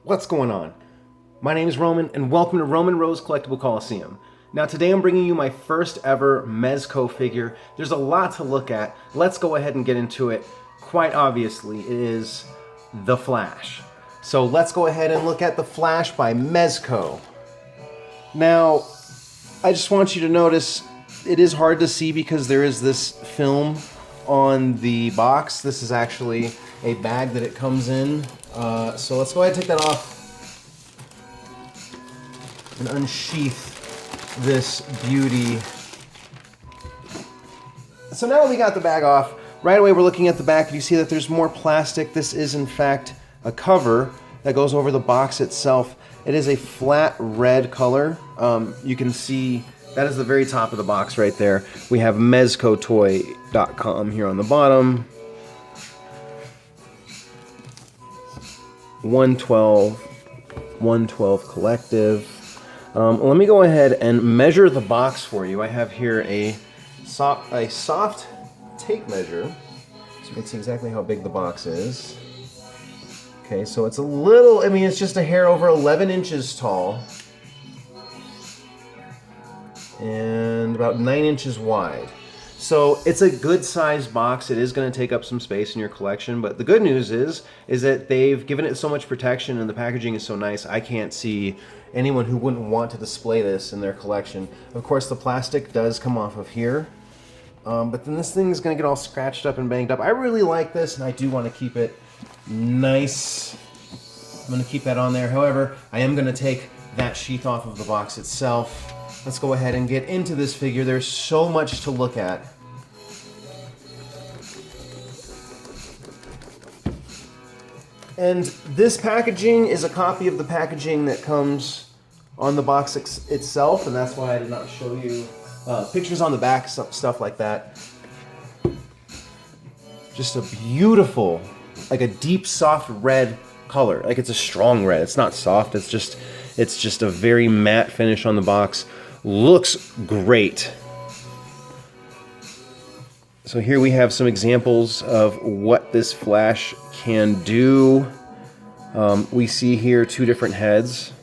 What's going on? My name is Roman, and welcome to Roman Rose Collectible Coliseum. Now today I'm bringing you my first ever Mezco figure. There's a lot to look at. Let's go ahead and get into it. Quite obviously, it is The Flash. So let's go ahead and look at The Flash by Mezco. Now, I just want you to notice it is hard to see because there is this film on the box. This is actually a bag that it comes in. So let's go ahead and take that off and unsheath this beauty. So now that we got the bag off, right away we're looking at the back. You see that there's more plastic. This is in fact a cover that goes over the box itself. It is a flat red color. You can see that is the very top of the box right there. We have mezcotoy.com here on the bottom. 112 collective. Let me go ahead and measure the box for you. I have here a soft tape measure, so you can see exactly how big the box is. Okay, so it's a little, I mean, it's just a hair over 11 inches tall and about 9 inches wide. So it's a good sized box. It is going to take up some space in your collection, but the good news is that they've given it so much protection and the packaging is so nice, I can't see anyone who wouldn't want to display this in their collection. Of course, the plastic does come off of here, but then this thing is going to get all scratched up and banged up. I really like this, and I do want to keep it nice. I'm going to keep that on there. However, I am going to take that sheath off of the box itself. Let's go ahead and get into this figure. There's so much to look at. And this packaging is a copy of the packaging that comes on the box itself, and that's why I did not show you pictures on the back, stuff like that. Just a beautiful, like a deep, soft red color. Like it's a strong red. It's not soft. It's just a very matte finish on the box. Looks great. So here we have some examples of what this Flash can do. We see here two different heads.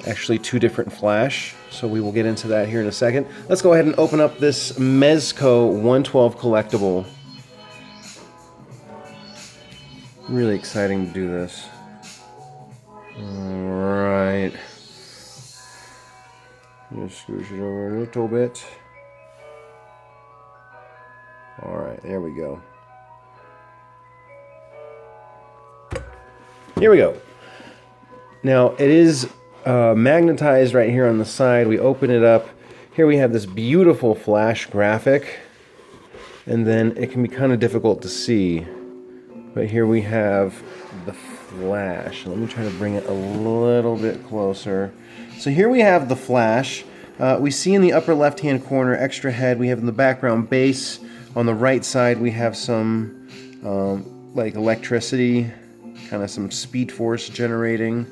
Actually, two different Flash. So we will get into that here in a second. Let's go ahead and open up this Mezco 112 collectible. Really exciting to do this. All right. Just scoosh it over a little bit. Alright, there we go. Here we go. Now, it is magnetized right here on the side. We open it up. Here we have this beautiful Flash graphic. And then it can be kind of difficult to see. But here we have the Flash. Let me try to bring it a little bit closer. So here we have the Flash. We see in the upper left-hand corner extra head. We have in the background base. On the right side we have some like electricity, kind of some speed force generating.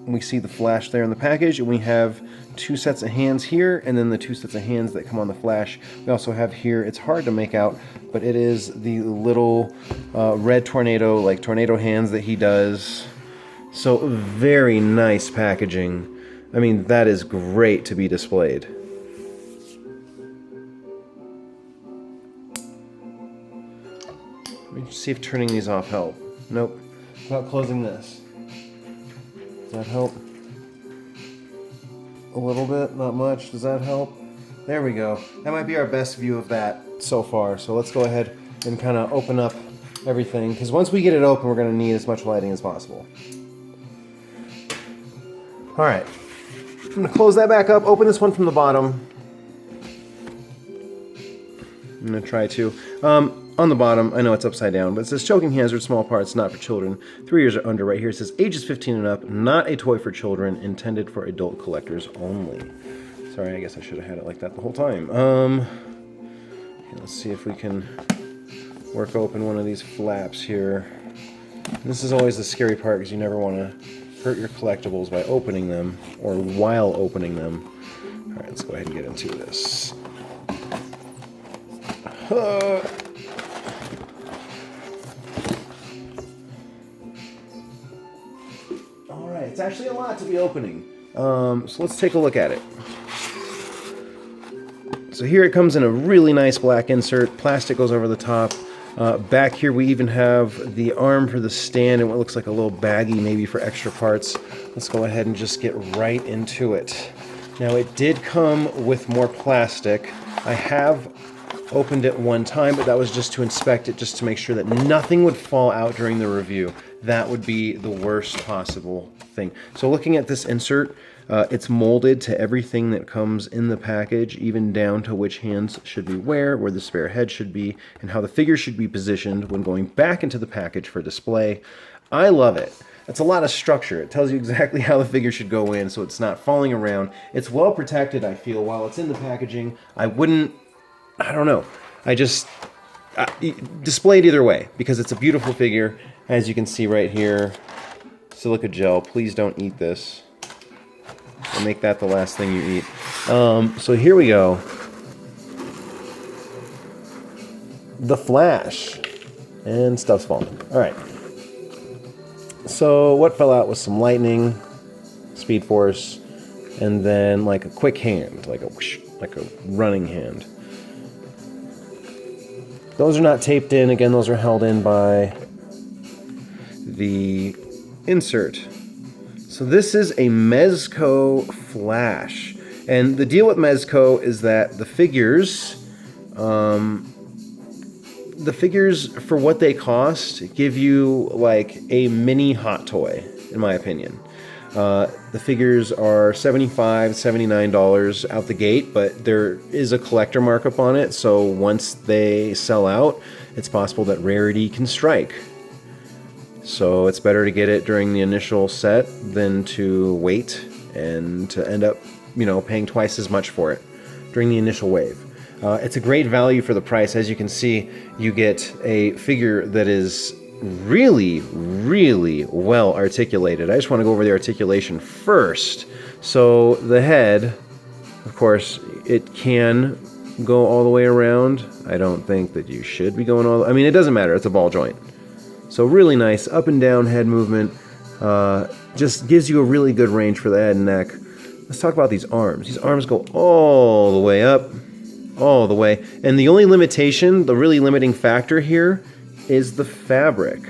We see the Flash there in the package, and we have two sets of hands here, and then the two sets of hands that come on the Flash. We also have here, it's hard to make out, but it is the little red tornado, like tornado hands that he does. So very nice packaging. I mean, that is great to be displayed. Let me see if turning these off help. Nope. How about closing this? Does that help? A little bit, not much. Does that help? There we go. That might be our best view of that so far. So let's go ahead and kind of open up everything, because once we get it open, we're going to need as much lighting as possible. All right. I'm going to close that back up, open this one from the bottom. I'm going to try to. On the bottom, I know it's upside down, but it says choking hazard, small parts, not for children. 3 years or under right here. It says ages 15 and up, not a toy for children, intended for adult collectors only. Sorry, I guess I should have had it like that the whole time. Let's see if we can work open one of these flaps here. This is always the scary part, because you never want to hurt your collectibles by opening them, or while opening them. All right, let's go ahead and get into this. It's actually a lot to be opening. So let's take a look at it. So here it comes in a really nice black insert. Plastic goes over the top. Back here we even have the arm for the stand and what looks like a little baggie maybe for extra parts. Let's go ahead and just get right into it. Now it did come with more plastic. I have opened it one time, but that was just to inspect it, just to make sure that nothing would fall out during the review. That would be the worst possible thing. So looking at this insert, it's molded to everything that comes in the package, even down to which hands should be where the spare head should be, and how the figure should be positioned when going back into the package for display. I love it. It's a lot of structure. It tells you exactly how the figure should go in, so it's not falling around. It's well protected, I feel, while it's in the packaging. I don't know. Display it either way, because it's a beautiful figure. As you can see right here, silica gel. Please don't eat this. I'll make that the last thing you eat. So here we go. The Flash. And stuff's falling. Alright. So what fell out was some lightning, speed force, and then like a quick hand, like a whoosh, like a running hand. Those are not taped in. Again, those are held in by the insert. So this is a Mezco Flash. And the deal with Mezco is that the figures for what they cost give you like a mini hot toy, in my opinion. The figures are $75, $79 out the gate, but there is a collector markup on it, so once they sell out, it's possible that rarity can strike. So it's better to get it during the initial set than to wait and to end up, paying twice as much for it during the initial wave. It's a great value for the price. As you can see, you get a figure that is really, really well articulated. I just want to go over the articulation first. So the head, of course, it can go all the way around. I don't think that you should be going all the... it doesn't matter. It's a ball joint. So really nice up and down head movement. Just gives you a really good range for the head and neck. Let's talk about these arms. These arms go all the way up, all the way. And the only limitation, the really limiting factor here, is the fabric.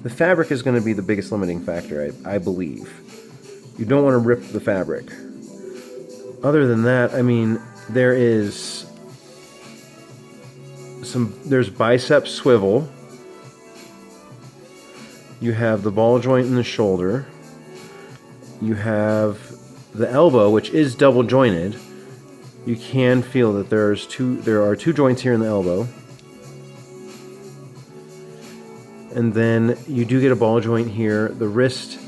The fabric is going to be the biggest limiting factor, I believe. You don't want to rip the fabric. Other than that, there's bicep swivel. You have the ball joint in the shoulder. You have the elbow, which is double jointed. You can feel that there are two joints here in the elbow. And then you do get a ball joint here. The wrist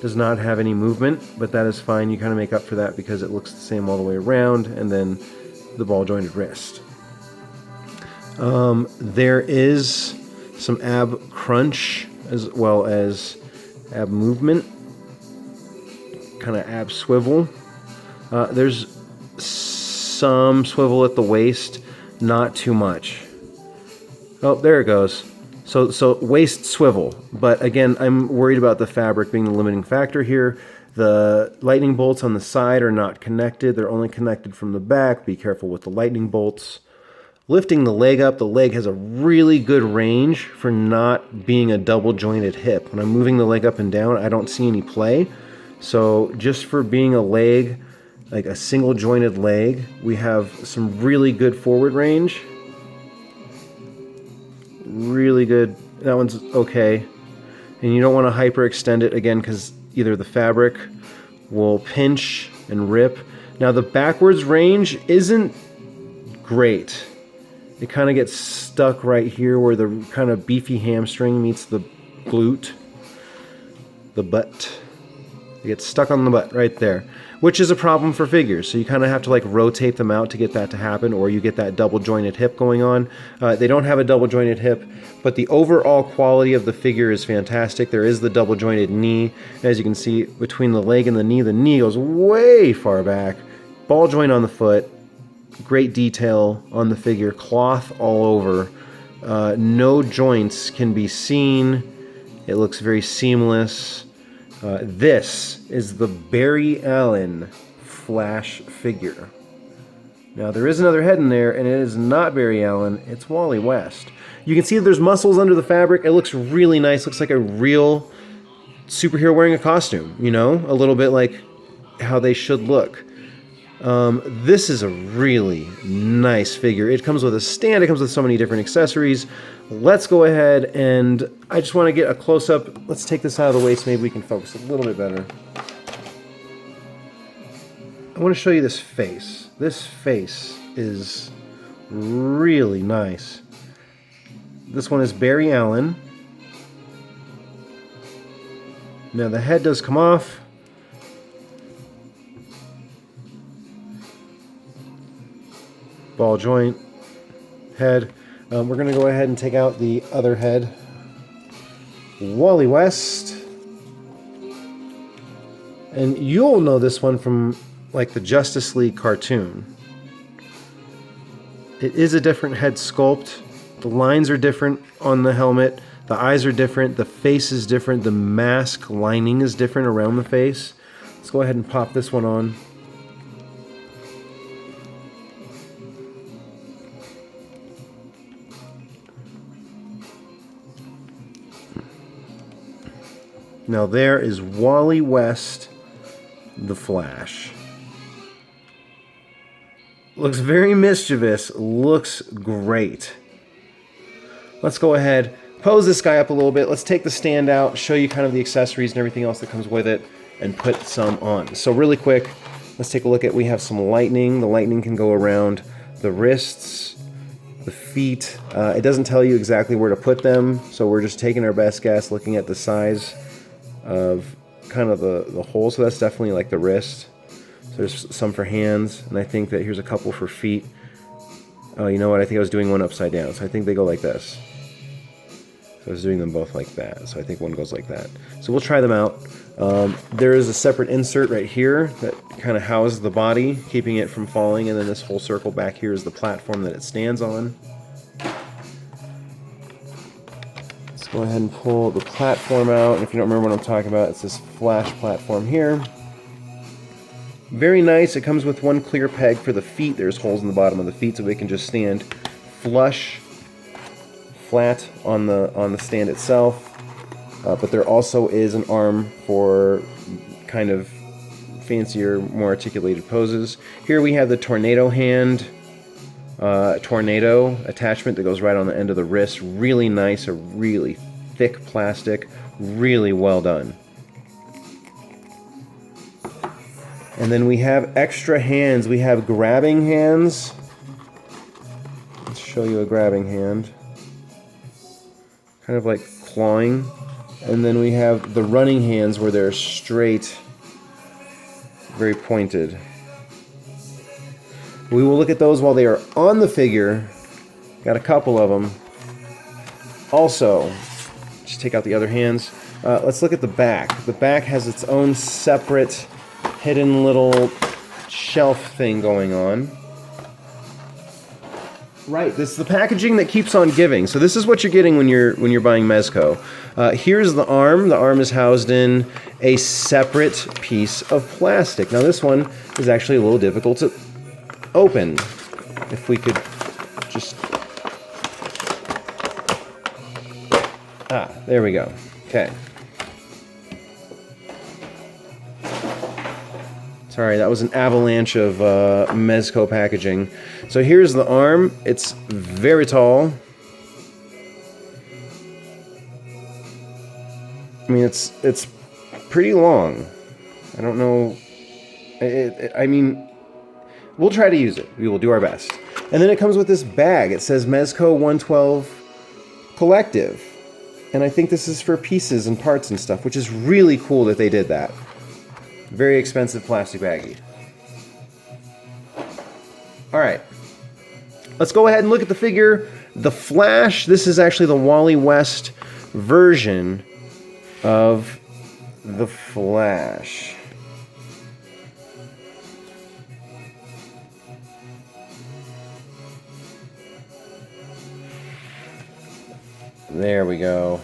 does not have any movement, but that is fine. You kind of make up for that because it looks the same all the way around, and then the ball jointed wrist. There is some ab crunch as well as ab movement, kind of ab swivel. There's some swivel at the waist, not too much. Oh, there it goes. So waist swivel, but again, I'm worried about the fabric being the limiting factor here. The lightning bolts on the side are not connected. They're only connected from the back. Be careful with the lightning bolts. Lifting the leg up, the leg has a really good range for not being a double jointed hip. When I'm moving the leg up and down, I don't see any play. So just for being a leg, like a single jointed leg, we have some really good forward range. Really good. That one's okay. And you don't want to hyperextend it again because either the fabric will pinch and rip. Now the backwards range isn't great. It kind of gets stuck right here where the kind of beefy hamstring meets the glute, the butt. It gets stuck on the butt right there, which is a problem for figures. So you kind of have to like rotate them out to get that to happen, or you get that double jointed hip going on. They don't have a double jointed hip, but the overall quality of the figure is fantastic. There is the double jointed knee. As you can see, between the leg and the knee goes way far back. Ball joint on the foot. Great detail on the figure. Cloth all over. No joints can be seen. It looks very seamless. This is the Barry Allen Flash figure. Now there is another head in there, and it is not Barry Allen, it's Wally West. You can see that there's muscles under the fabric. It looks really nice, looks like a real superhero wearing a costume, you know? A little bit like how they should look. This is a really nice figure. It comes with a stand, it comes with so many different accessories. Let's go ahead and I just want to get a close-up. Let's take this out of the way so maybe we can focus a little bit better. I want to show you this face. This face is really nice. This one is Barry Allen. Now the head does come off. Ball joint, head. We're going to go ahead and take out the other head. Wally West. And you'll know this one from like the Justice League cartoon. It is a different head sculpt. The lines are different on the helmet. The eyes are different. The face is different. The mask lining is different around the face. Let's go ahead and pop this one on. Now there is Wally West, the Flash. Looks very mischievous, looks great. Let's go ahead, pose this guy up a little bit. Let's take the stand out, show you kind of the accessories and everything else that comes with it, and put some on. So really quick, let's take a look at, we have some lightning. The lightning can go around the wrists, the feet. It doesn't tell you exactly where to put them, so we're just taking our best guess, looking at the size of kind of the hole. So that's definitely like the wrist. So there's some for hands, and I think that here's a couple for feet. Oh, you know what? I think I was doing one upside down, so I think they go like this. So I was doing them both like that, so I think one goes like that. So we'll try them out. There is a separate insert right here that kind of houses the body, keeping it from falling, and then this whole circle back here is the platform that it stands on. Let's go ahead and pull the platform out. And if you don't remember what I'm talking about, it's this Flash platform here. Very nice. It comes with one clear peg for the feet. There's holes in the bottom of the feet so they can just stand flush, flat on the stand itself. But there also is an arm for kind of fancier, more articulated poses. Here we have the tornado hand, tornado attachment that goes right on the end of the wrist. Really nice, a really thick plastic, really well done. And then we have extra hands. We have grabbing hands. Let's show you a grabbing hand. Kind of like clawing. And then we have the running hands where they're straight, very pointed. We will look at those while they are on the figure. Got a couple of them. Also, just take out the other hands. Let's look at the back. The back has its own separate hidden little shelf thing going on. Right, this is the packaging that keeps on giving. So this is what you're getting when you're buying Mezco. Here's the arm. The arm is housed in a separate piece of plastic. Now this one is actually a little difficult to open. If we could just... there we go. Okay. Sorry, that was an avalanche of Mezco packaging. So here's the arm. It's very tall. I mean, it's pretty long. I don't know. I mean, we'll try to use it. We will do our best. And then it comes with this bag. It says Mezco 112 Collective. And I think this is for pieces and parts and stuff, which is really cool that they did that. Very expensive plastic baggie. Alright. Let's go ahead and look at the figure. The Flash, this is actually the Wally West version of the Flash. There we go.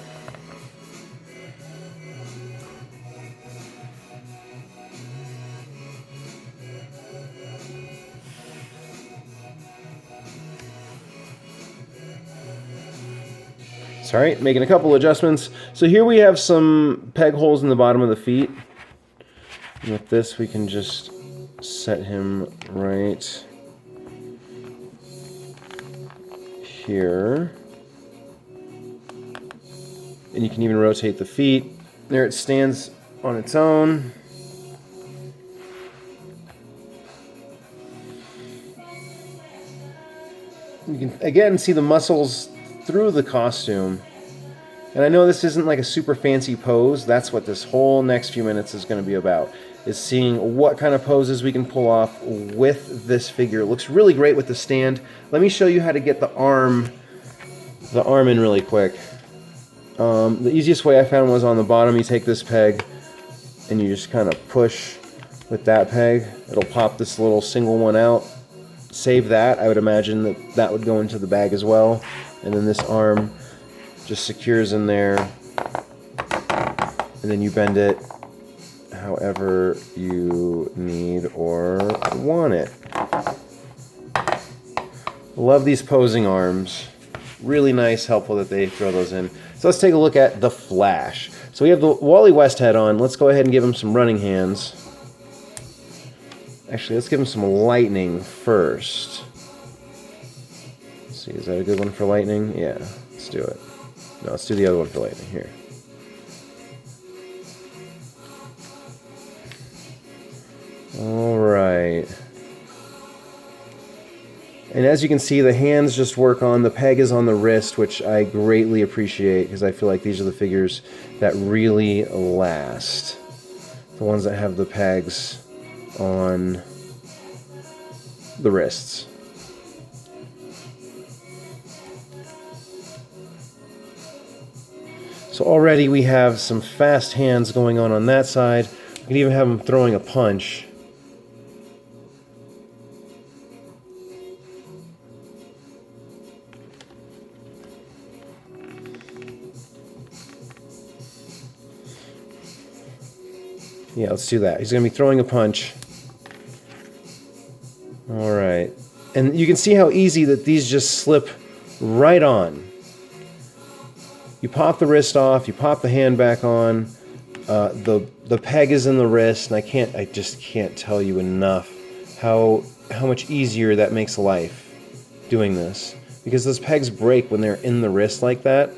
Sorry, making a couple adjustments. So here we have some peg holes in the bottom of the feet. And with this, we can just set him right here. And you can even rotate the feet. There it stands on its own. You can again see the muscles through the costume. And I know this isn't like a super fancy pose. That's what this whole next few minutes is going to be about, is seeing what kind of poses we can pull off with this figure. It looks really great with the stand. Let me show you how to get the arm in really quick. The easiest way I found was on the bottom. You take this peg and you just kind of push with that peg. It'll pop this little single one out. Save that. I would imagine that that would go into the bag as well. And then this arm just secures in there. And then you bend it however you need or want it. Love these posing arms. Really nice, helpful that they throw those in. So let's take a look at the Flash. So we have the Wally West head on. Let's go ahead and give him some running hands. Actually, let's give him some lightning first. Let's see, is that a good one for lightning? Yeah, let's do it. No, let's do the other one for lightning here. All right. And as you can see, the hands just work on, the peg is on the wrist, which I greatly appreciate because I feel like these are the figures that really last. The ones that have the pegs on the wrists. So already we have some fast hands going on that side. We can even have him throwing a punch. Yeah, let's do that. He's going to be throwing a punch. All right. And you can see how easy that these just slip right on. You pop the wrist off, you pop the hand back on. The peg is in the wrist, and I just can't tell you enough how much easier that makes life doing this. Because those pegs break when they're in the wrist like that.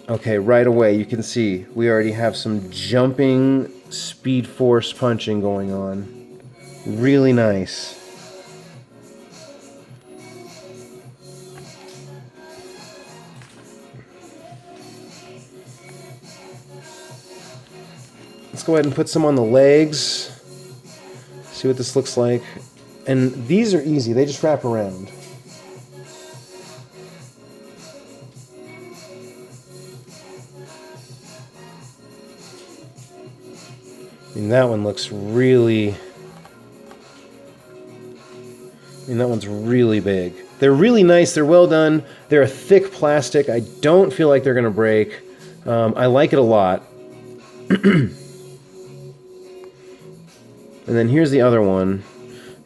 Okay, right away you can see we already have some jumping speed force punching going on. Really nice. Let's go ahead and put some on the legs. See what this looks like. And these are easy, they just wrap around. I mean, that one looks really... that one's really big. They're really nice, they're well done. They're a thick plastic. I don't feel like they're going to break. I like it a lot. And then here's the other one.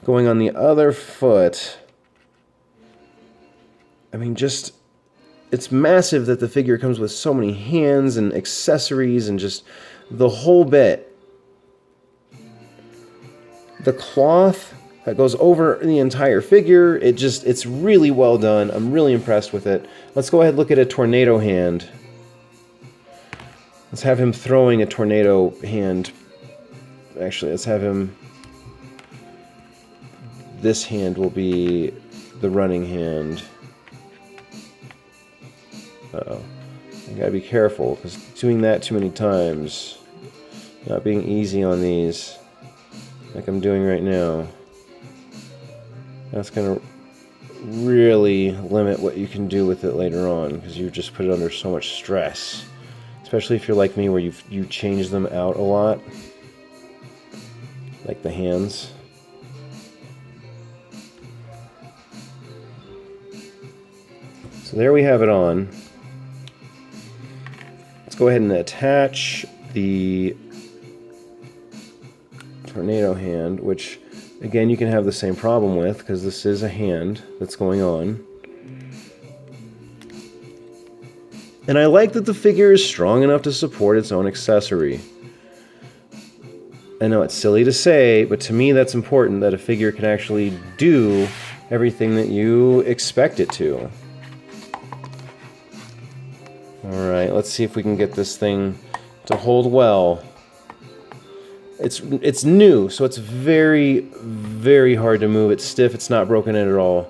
Going on the other foot. I mean, just... it's massive that the figure comes with so many hands and accessories and just the whole bit. The cloth that goes over the entire figure, it's really well done. I'm really impressed with it. Let's go ahead and look at a tornado hand. Let's have him throwing a tornado hand. Actually, let's have him... this hand will be the running hand. Uh-oh. I gotta be careful, because doing that too many times, not being easy on these, like I'm doing right now, that's gonna really limit what you can do with it later on, because you just put it under so much stress. Especially if you're like me, where you change them out a lot, like the hands. So there we have it on. Let's go ahead and attach the tornado hand, which again you can have the same problem with, because this is a hand that's going on. And I like that the figure is strong enough to support its own accessory. I know it's silly to say, but to me that's important, that a figure can actually do everything that you expect it to. Alright, let's see if we can get this thing to hold well. It's new, so it's very, very hard to move. It's stiff, it's not broken in at all.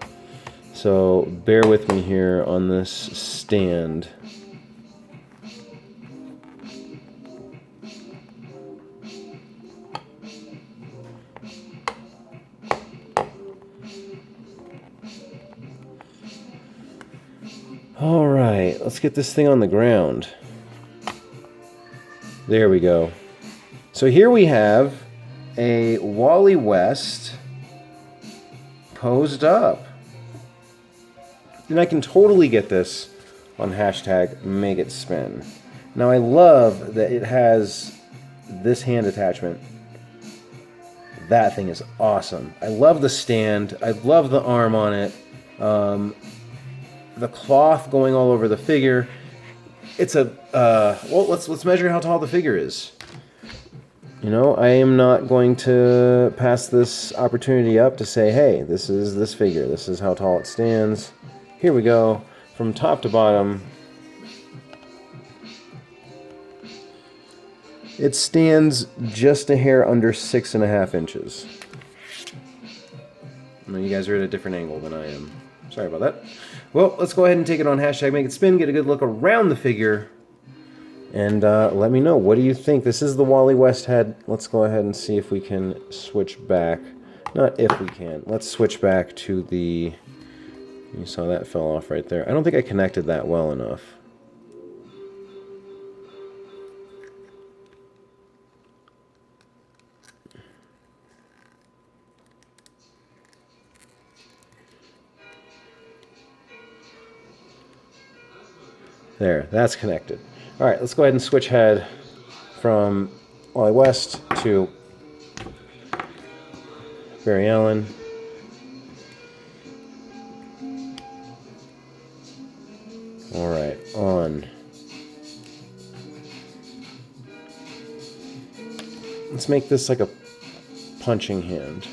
So bear with me here on this stand. Alright, let's get this thing on the ground. There we go. So here we have a Wally West posed up. And I can totally get this on hashtag Make It Spin. Now I love that it has this hand attachment. That thing is awesome. I love the stand. I love the arm on it. The cloth going all over the figure. It's a well, let's measure how tall the figure is. You know, I am not going to pass this opportunity up to say, hey, this is this figure. This is how tall it stands. Here we go. From top to bottom, it stands just a hair under 6.5 inches. I know you guys are at a different angle than I am. Sorry about that. Well, let's go ahead and take it on hashtag Make It Spin, get a good look around the figure, and let me know, what do you think? This is the Wally West head. Let's go ahead and see if we can switch back. Not if we can. Let's switch back to the... You saw that fell off right there. I don't think I connected that well enough. There, that's connected. All right, let's go ahead and switch head from Wally West to Barry Allen. All right, on. Let's make this like a punching hand.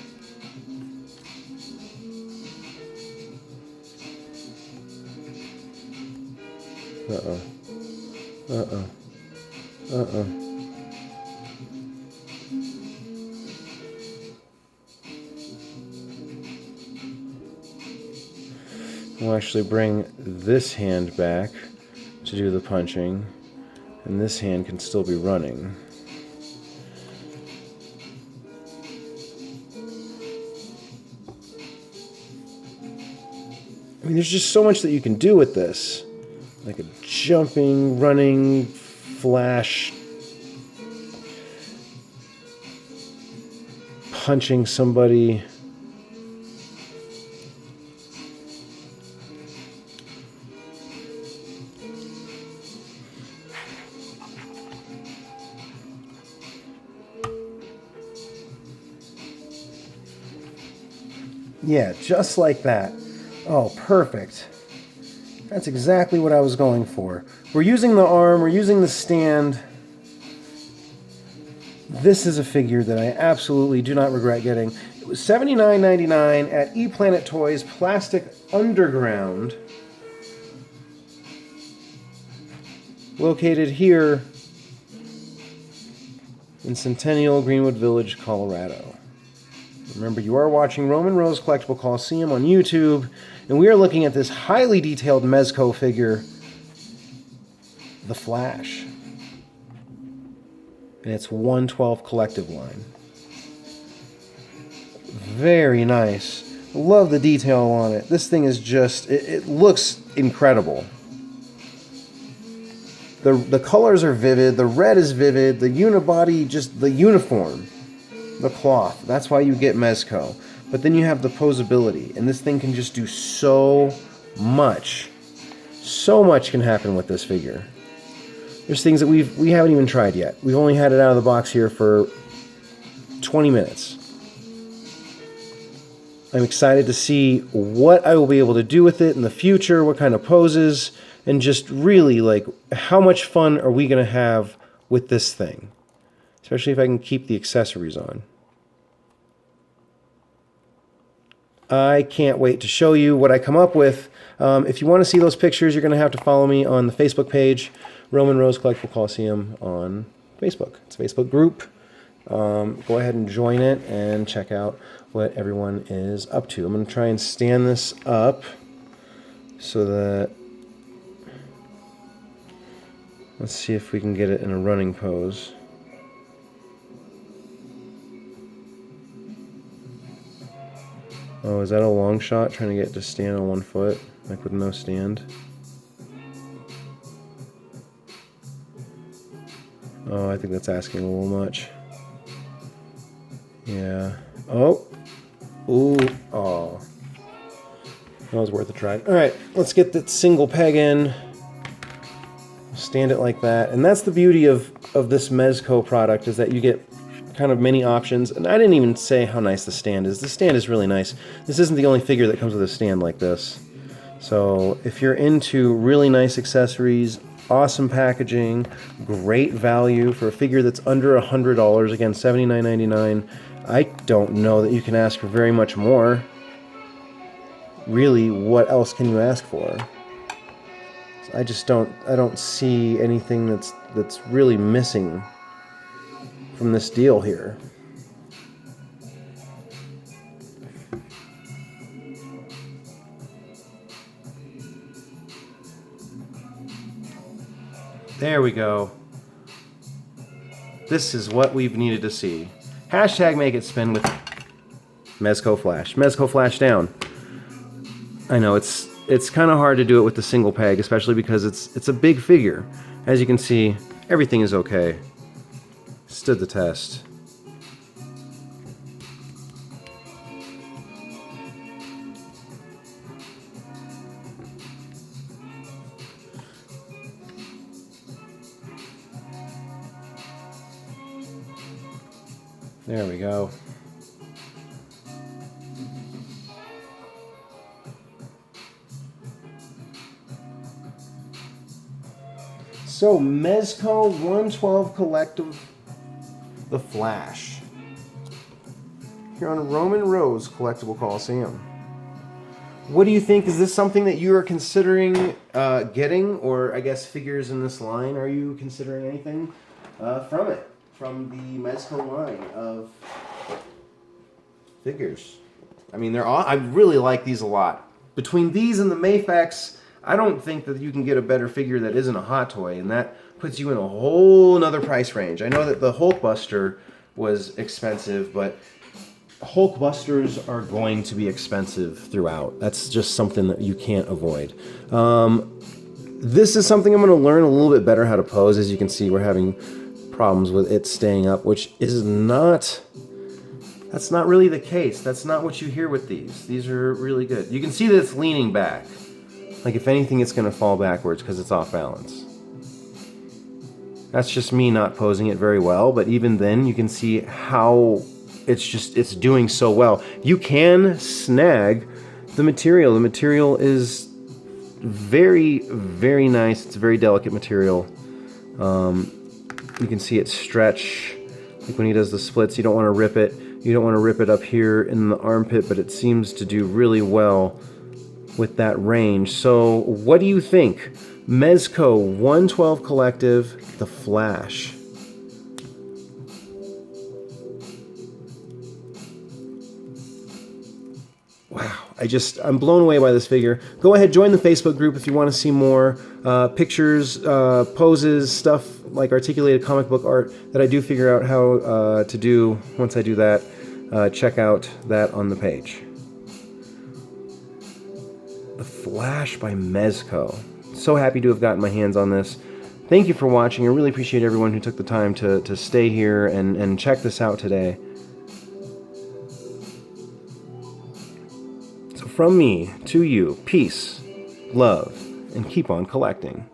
Uh-oh. Uh-oh. Uh-oh. We'll actually bring this hand back to do the punching, and this hand can still be running. I mean, there's just so much that you can do with this. Like a jumping, running, flash, punching somebody. Yeah, just like that. Oh, perfect. That's exactly what I was going for. We're using the arm, we're using the stand. This is a figure that I absolutely do not regret getting. It was $79.99 at ePlanet Toys Plastic Underground. Located here in Centennial Greenwood Village, Colorado. Remember, you are watching Roman Rose Collectible Coliseum on YouTube, and we are looking at this highly detailed Mezco figure, The Flash. And it's 1/12 collective line. Very nice. Love the detail on it. This thing is just, it looks incredible. The colors are vivid, the red is vivid, the unibody, just the uniform. The cloth. That's why you get Mezco. But then you have the posability, and this thing can just do so much. So much can happen with this figure. There's things that we haven't even tried yet. We've only had it out of the box here for 20 minutes. I'm excited to see what I will be able to do with it in the future, what kind of poses, and just really like how much fun are we going to have with this thing, especially if I can keep the accessories on. I can't wait to show you what I come up with. If you want to see those pictures, you're going to have to follow me on the Facebook page, Roman Rose Collectible Coliseum on Facebook. It's a Facebook group. Go ahead and join it and check out what everyone is up to. I'm going to try and stand this up so that, let's see if we can get it in a running pose. Oh, is that a long shot, trying to get it to stand on one foot, like with no stand? Oh, I think that's asking a little much. Yeah. Oh. Ooh. Oh. That was worth a try. Alright, let's get that single peg in. Stand it like that. And that's the beauty of this Mezco product, is that you get kind of many options. And I didn't even say how nice the stand is. The stand is really nice. This isn't the only figure that comes with a stand like this. So if you're into really nice accessories, awesome packaging, great value for a figure that's under $100, again, $79.99, I don't know that you can ask for very much more. Really, what else can you ask for? I don't see anything that's really missing from this deal here. There we go. This is what we've needed to see. Hashtag make it spin with Mezco Flash. Mezco Flash down. I know it's kind of hard to do it with the single peg, especially because it's a big figure. As you can see, everything is okay. Stood the test. There we go. So, Mezco 112 Collective, The Flash, here on Roman Rose Collectible Coliseum. What do you think? Is this something that you are considering getting, or I guess figures in this line? Are you considering anything from it? From the Mezco line of figures. I mean, they're all, I really like these a lot. Between these and the Mafex, I don't think that you can get a better figure that isn't a hot toy, and that puts you in a whole nother price range. I know that the Hulkbuster was expensive, but Hulkbusters are going to be expensive throughout. That's just something that you can't avoid. This is something I'm going to learn a little bit better how to pose. As you can see, we're having problems with it staying up, which is not, that's not really the case. That's not what you hear with these. These are really good. You can see that it's leaning back. Like if anything, it's going to fall backwards because it's off balance. That's just me not posing it very well, but even then you can see how it's doing so well. You can snag the material. The material is very, very nice. It's a very delicate material. You can see it stretch, like when he does the splits. You don't want to rip it. You don't want to rip it up here in the armpit, but it seems to do really well with that range. So what do you think? Mezco 112 Collective, The Flash. Wow, I'm blown away by this figure. Go ahead, join the Facebook group if you want to see more pictures, poses, stuff like articulated comic book art that I do figure out how to do. Once I do that, check out that on the page. The Flash by Mezco. So happy to have gotten my hands on this. Thank you for watching. I really appreciate everyone who took the time to stay here and check this out today. So from me to you, peace, love, and keep on collecting.